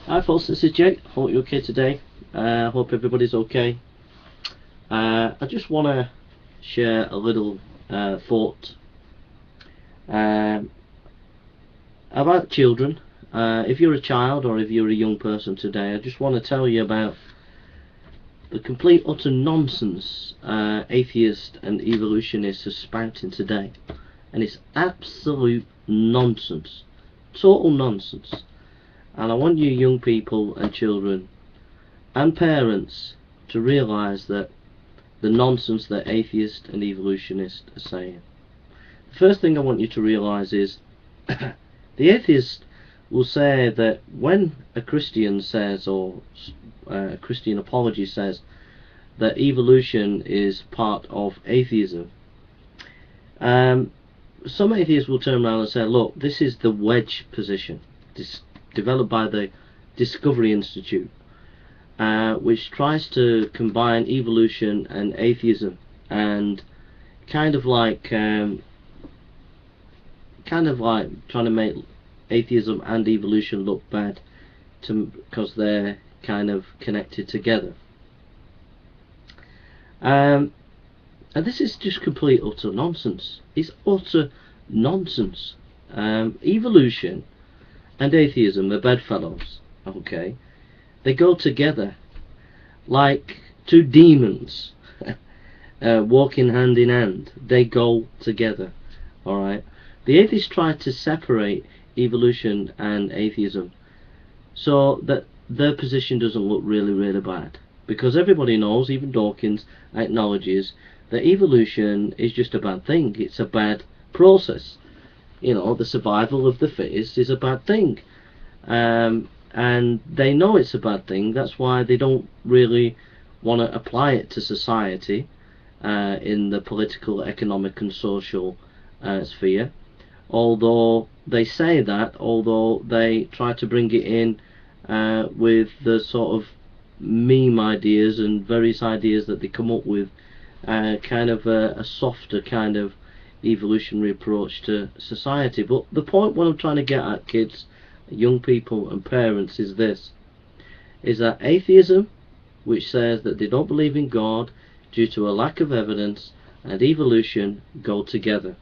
Hi folks, this is Jake. Hope you're okay today. Hope everybody's okay. I just want to share a little thought about children. If you're a child or if you're a young person today, I just want to tell you about the complete utter nonsense atheists and evolutionists are spouting today. And it's absolute nonsense. Total nonsense. And I want you young people and children and parents to realise that the nonsense that atheists and evolutionists are saying. The first thing I want you to realise is the atheist will say that when a Christian says, or a Christian apology says, that evolution is part of atheism, some atheists will turn around and say, look, this is the wedge position developed by the Discovery Institute, which tries to combine evolution and atheism, and kind of like trying to make atheism and evolution look bad, because they're kind of connected together. And this is just complete utter nonsense. It's utter nonsense. Evolution and atheism are bedfellows, okay? They go together like two demons walking hand in hand. They go together, alright? The atheists try to separate evolution and atheism so that their position doesn't look really bad, because everybody knows, even Dawkins acknowledges, that evolution is just a bad thing. It's a bad process. You know, the survival of the fittest is a bad thing, and they know it's a bad thing. That's why they don't really want to apply it to society in the political, economic and social sphere. Although they say that, although they try to bring it in with the sort of meme ideas and various ideas that they come up with, kind of a softer kind of evolutionary approach to society. But the point what I'm trying to get at, kids, young people and parents, is this: is that atheism, which says that they don't believe in God due to a lack of evidence, and evolution go together.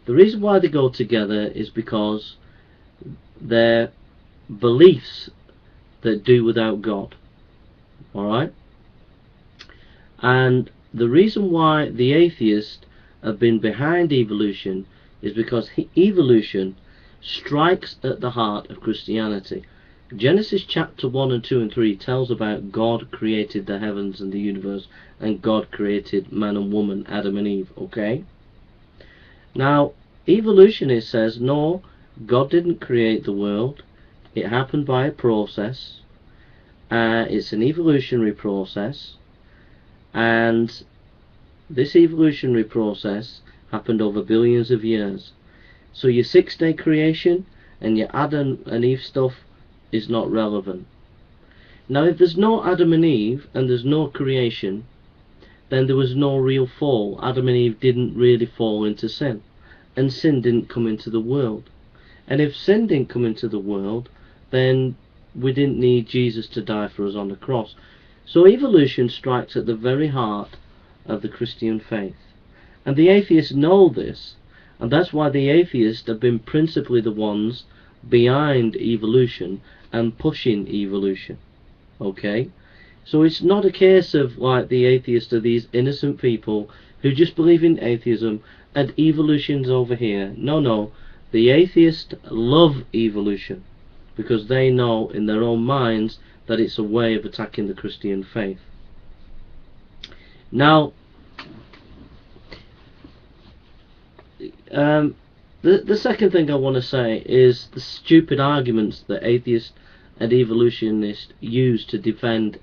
The reason why they go together is because they're beliefs that do without God, alright? And the reason why the atheists have been behind evolution is because evolution strikes at the heart of Christianity. Genesis chapter 1 and 2 and 3 tells about God created the heavens and the universe, and God created man and woman, Adam and Eve, okay? Now, evolutionist says, no, God didn't create the world. It happened by a process. It's an evolutionary process, and this evolutionary process happened over billions of years. So your 6-day creation and your Adam and Eve stuff is not relevant. Now, if there's no Adam and Eve and there's no creation, then there was no real fall. Adam and Eve didn't really fall into sin, and sin didn't come into the world. And if sin didn't come into the world, then we didn't need Jesus to die for us on the cross. So evolution strikes at the very heart of the Christian faith, and the atheists know this, and that's why the atheists have been principally the ones behind evolution and pushing evolution, okay? So it's not a case of like the atheists are these innocent people who just believe in atheism and evolution's over here. No, the atheists love evolution because they know in their own minds that it's a way of attacking the Christian faith. Now, the second thing I want to say is the stupid arguments that atheists and evolutionists use to defend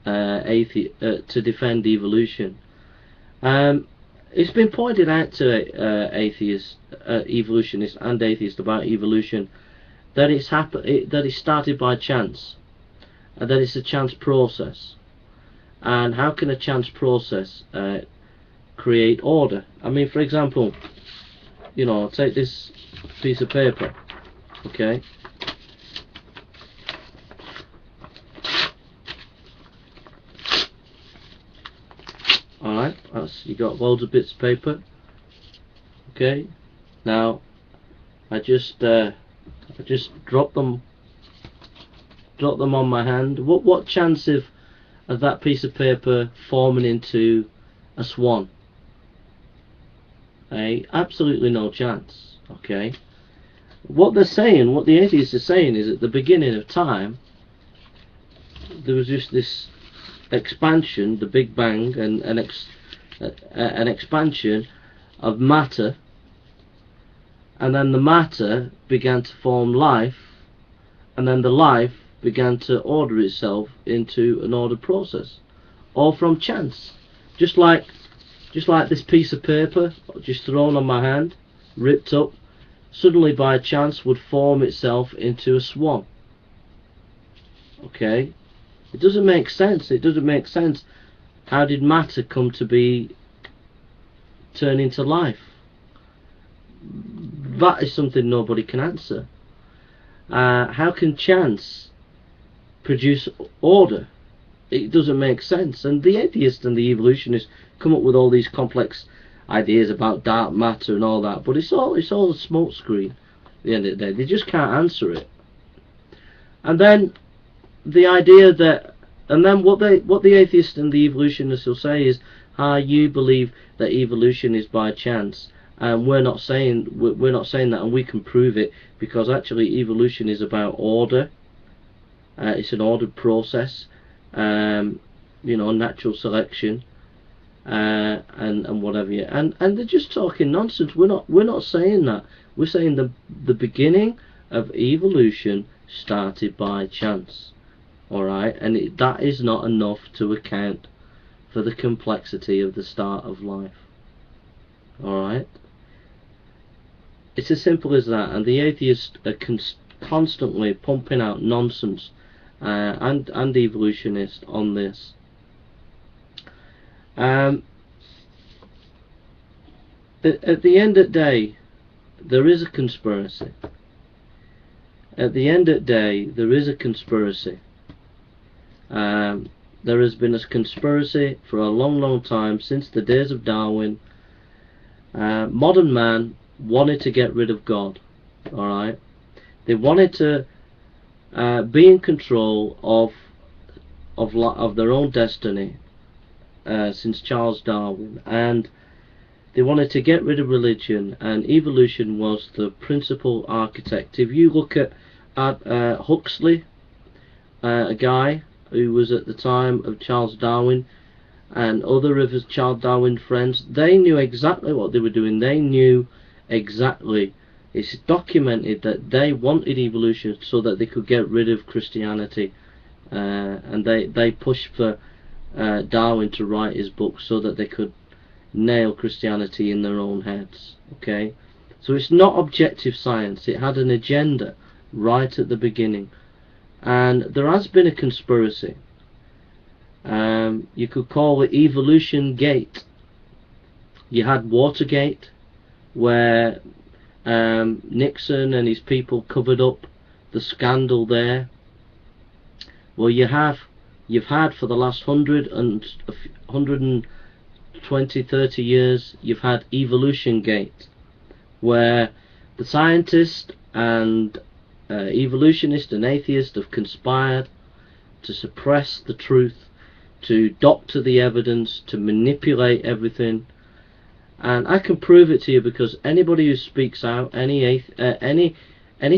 evolution. It's been pointed out to atheists, evolutionists, and atheists about evolution that that it started by chance, and that it's a chance process. And how can a chance process create order? I mean, for example, you know, take this piece of paper, okay? Alright, that's, you got loads of bits of paper. Okay, now I just drop them on my hand. What chance of that piece of paper forming into a swan? Absolutely no chance. Okay, what they're saying, what the atheists are saying, is at the beginning of time there was just this expansion, the Big Bang, and an expansion of matter, and then the matter began to form life, and then the life began to order itself into an ordered process, all from chance. Just like this piece of paper just thrown on my hand, ripped up, suddenly by chance would form itself into a swan. Okay, it doesn't make sense. It doesn't make sense. How did matter come to be, turn into life? That is something nobody can answer. How can chance produce order? It doesn't make sense. And the atheists and the evolutionists come up with all these complex ideas about dark matter and all that, but it's all a smokescreen at the end of the day. They just can't answer it. And then the idea that, and then what the atheists and the evolutionists will say is, you believe that evolution is by chance, and we're not saying that, and we can prove it, because actually evolution is about order. It's an ordered process, natural selection, and whatever. And they're just talking nonsense. We're not saying that. We're saying the beginning of evolution started by chance. Alright, and that is not enough to account for the complexity of the start of life. Alright, it's as simple as that. And the atheists are constantly pumping out nonsense, and evolutionists on this. At the end of the day, there is a conspiracy. At the end of the day, there is a conspiracy. There has been a conspiracy for a long time, since the days of Darwin. Modern man wanted to get rid of God. Alright, they wanted to be in control of their own destiny, since Charles Darwin, and they wanted to get rid of religion, and evolution was the principal architect. If you look at Huxley, a guy who was at the time of Charles Darwin, and other of his Charles Darwin friends, they knew exactly what they were doing. They knew exactly, it's documented, that they wanted evolution so that they could get rid of Christianity, and they pushed for Darwin to write his book so that they could nail Christianity in their own heads. Okay, so it's not objective science. It had an agenda right at the beginning. And there has been a conspiracy. You could call it Evolutiongate. You had Watergate, where Nixon and his people covered up the scandal there. Well, you've had for the last 120, 30 years, you've had Evolutiongate, where the scientists and evolutionists and atheists have conspired to suppress the truth, to doctor the evidence, to manipulate everything. And I can prove it to you, because anybody who speaks out, any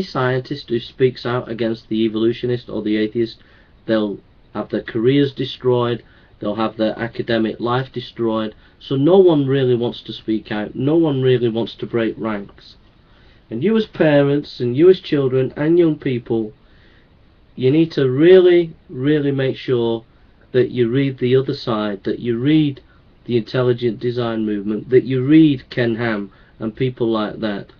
scientist who speaks out against the evolutionist or the atheist, they'll have their careers destroyed, they'll have their academic life destroyed. So no one really wants to speak out, no one really wants to break ranks. And you as parents, and you as children and young people, you need to really make sure that you read the other side, that you read the intelligent design movement, that you read Ken Ham and people like that,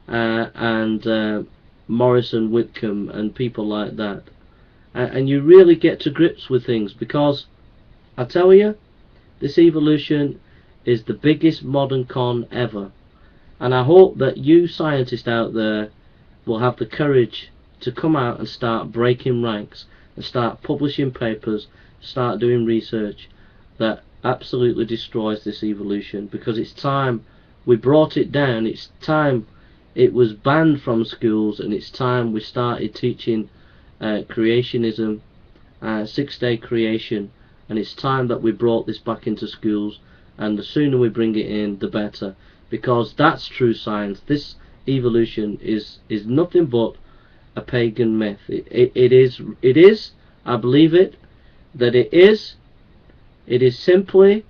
and Morrison Whitcomb and people like that, and you really get to grips with things. Because I tell you, this evolution is the biggest modern con ever. And I hope that you scientists out there will have the courage to come out and start breaking ranks, and start publishing papers, start doing research, that absolutely destroys this evolution, because it's time we brought it down. It's time it was banned from schools, and it's time we started teaching creationism, six-day creation, and it's time that we brought this back into schools, and the sooner we bring it in, the better, because that's true science. This evolution is nothing but a pagan myth. It is, I believe it, that it is simply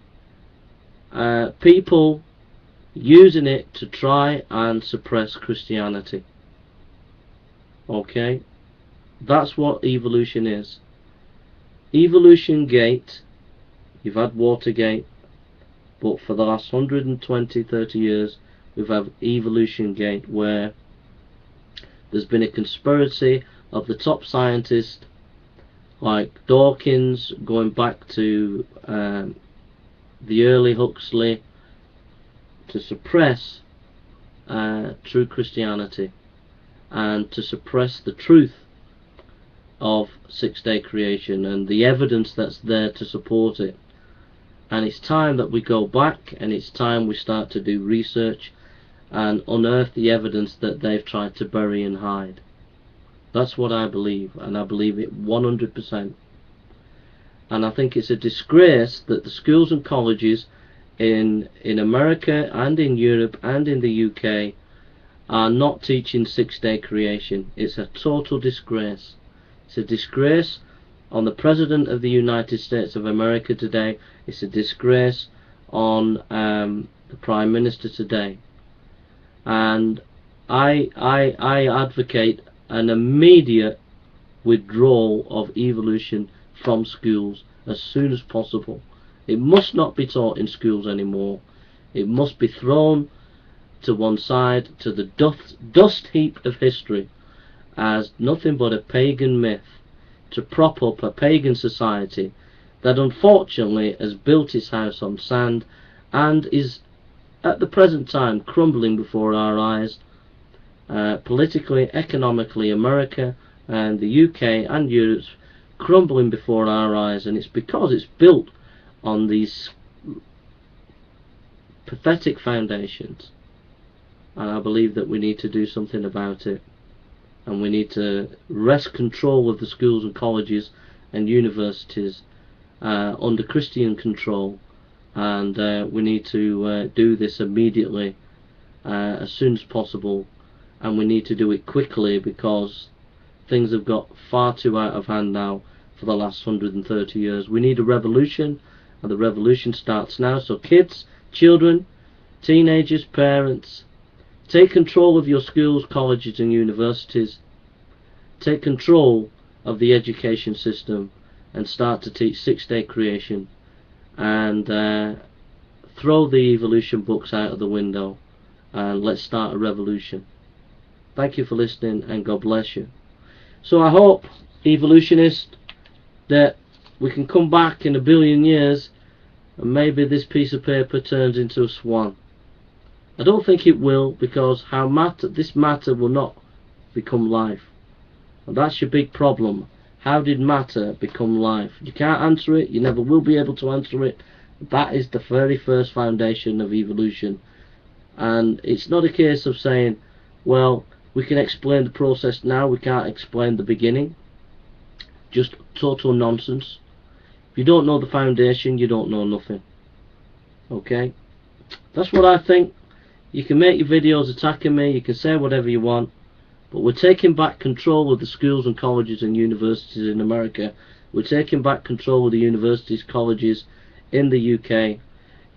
people using it to try and suppress Christianity. Okay, that's what evolution is. Evolutiongate, you've had Watergate, but for the last 120-30 years we've had Evolutiongate, where there's been a conspiracy of the top scientists like Dawkins, going back to the early Huxley, to suppress true Christianity and to suppress the truth of six-day creation and the evidence that's there to support it. And it's time that we go back, and it's time we start to do research and unearth the evidence that they've tried to bury and hide. That's what I believe, and I believe it 100%. And I think it's a disgrace that the schools and colleges in America and in Europe and in the UK are not teaching six-day creation. It's a total disgrace. It's a disgrace on the President of the United States of America today. It's a disgrace on the Prime Minister today. And I advocate an immediate withdrawal of evolution from schools as soon as possible. It must not be taught in schools anymore. It must be thrown to one side, to the dust heap of history, as nothing but a pagan myth to prop up a pagan society that unfortunately has built its house on sand and is at the present time crumbling before our eyes. Politically, economically, America and the UK and Europe's crumbling before our eyes, and it's because it's built on these pathetic foundations. And I believe that we need to do something about it, and we need to wrest control of the schools and colleges and universities under Christian control, and we need to do this immediately, as soon as possible, and we need to do it quickly, because things have got far too out of hand now for the last 130 years. We need a revolution, and the revolution starts now. So kids, children, teenagers, parents, take control of your schools, colleges and universities. Take control of the education system and start to teach six-day creation, and throw the evolution books out of the window, and let's start a revolution. Thank you for listening, and God bless you. So I hope, evolutionists, that we can come back in 1 billion years and maybe this piece of paper turns into a swan. I don't think it will, because this matter will not become life. And that's your big problem. How did matter become life? You can't answer it. You never will be able to answer it. That is the very first foundation of evolution. And it's not a case of saying, well, we can explain the process now, we can't explain the beginning. Just total nonsense. If you don't know the foundation, you don't know nothing. Okay? That's what I think. You can make your videos attacking me, you can say whatever you want, but we're taking back control of the schools and colleges and universities in America. We're taking back control of the universities, colleges in the UK.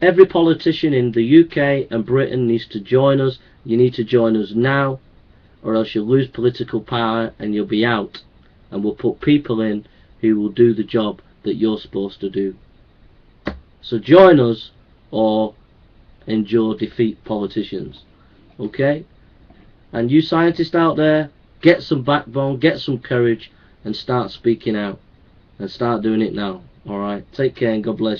Every politician in the UK and Britain needs to join us. You need to join us now, or else you'll lose political power and you'll be out. And we'll put people in who will do the job that you're supposed to do. So join us, or endure defeat politicians. Okay? And you scientists out there, get some backbone, get some courage, and start speaking out. And start doing it now. Alright? Take care and God bless you.